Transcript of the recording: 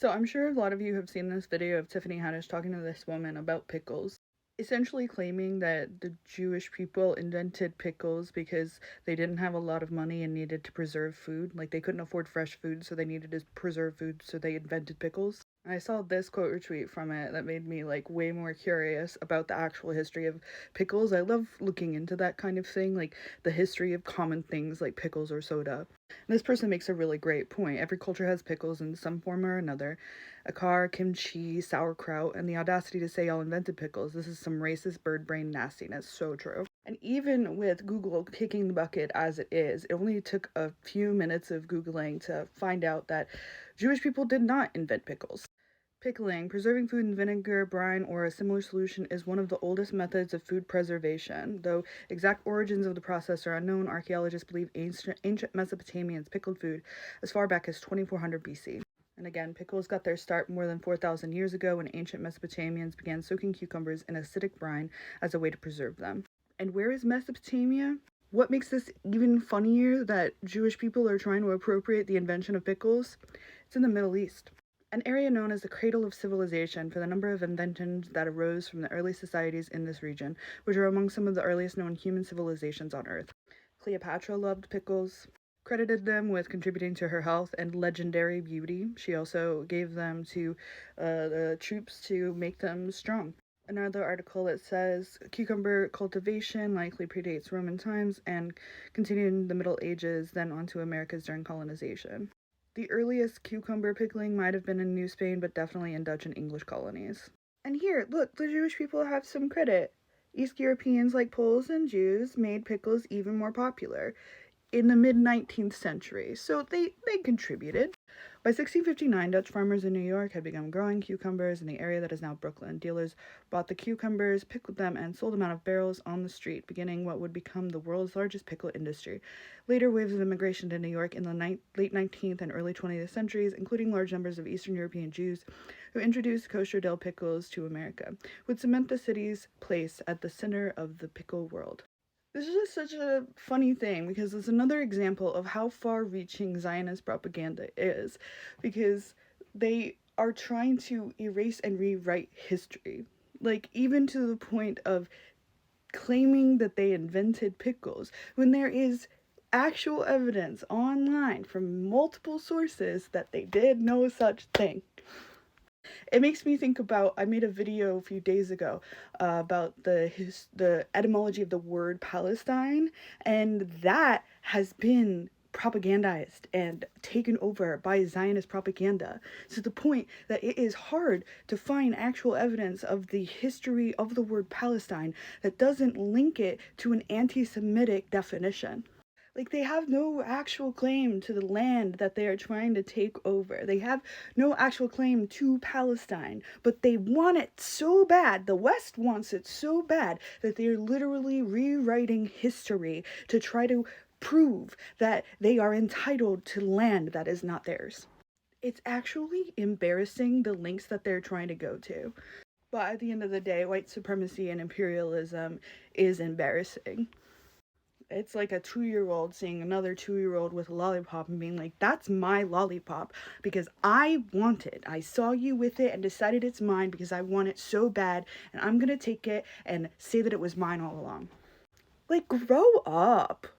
So I'm sure a lot of you have seen this video of Tiffany Haddish talking to this woman about pickles, essentially claiming that the Jewish people invented pickles because they didn't have a lot of money and needed to preserve food. Like they couldn't afford fresh food, so they needed to preserve food, so they invented pickles. I saw this quote retweet from it that made me like way more curious about the actual history of pickles. I love looking into that kind of thing, like the history of common things like pickles or soda. And this person makes a really great point. Every culture has pickles in some form or another. Akar, kimchi, sauerkraut, and the audacity to say y'all invented pickles. This is some racist bird brain nastiness. So true. And even with Google kicking the bucket as it is, it only took a few minutes of Googling to find out that Jewish people did not invent pickles. Pickling, preserving food in vinegar, brine, or a similar solution, is one of the oldest methods of food preservation. Though exact origins of the process are unknown, archaeologists believe ancient Mesopotamians pickled food as far back as 2400 BC. And again, pickles got their start more than 4,000 years ago when ancient Mesopotamians began soaking cucumbers in acidic brine as a way to preserve them. And where is Mesopotamia? What makes this even funnier that Jewish people are trying to appropriate the invention of pickles? It's in the Middle East, an area known as the cradle of civilization for the number of inventions that arose from the early societies in this region, which are among some of the earliest known human civilizations on Earth. Cleopatra loved pickles, credited them with contributing to her health and legendary beauty. She also gave them to the troops to make them strong. Another article that says cucumber cultivation likely predates Roman times and continued in the Middle Ages, then onto Americas during colonization. The earliest cucumber pickling might have been in New Spain, but definitely in Dutch and English colonies. And here, look, the Jewish people have some credit. East Europeans like Poles and Jews made pickles even more popular in the mid 19th century, so they contributed. By 1659, Dutch farmers in New York had begun growing cucumbers in the area that is now Brooklyn. Dealers bought the cucumbers, pickled them, and sold them out of barrels on the street, beginning what would become the world's largest pickle industry. Later waves of immigration to New York in the late 19th and early 20th centuries, including large numbers of Eastern European Jews who introduced kosher dill pickles to America, would cement the city's place at the center of the pickle world. This is just such a funny thing because it's another example of how far reaching Zionist propaganda is, because they are trying to erase and rewrite history. Like, even to the point of claiming that they invented pickles when there is actual evidence online from multiple sources that they did no such thing. It makes me think about, I made a video a few days ago about the etymology of the word Palestine, and that has been propagandized and taken over by Zionist propaganda to the point that it is hard to find actual evidence of the history of the word Palestine that doesn't link it to an anti-Semitic definition. Like, they have no actual claim to the land that they are trying to take over. They have no actual claim to Palestine, but they want it so bad. The West wants it so bad that they're literally rewriting history to try to prove that they are entitled to land that is not theirs. It's actually embarrassing the lengths that they're trying to go to. But at the end of the day, white supremacy and imperialism is embarrassing. It's like a 2-year-old seeing another 2-year-old with a lollipop and being like, that's my lollipop because I want it. I saw you with it and decided it's mine because I want it so bad, and I'm gonna take it and say that it was mine all along. Like, grow up.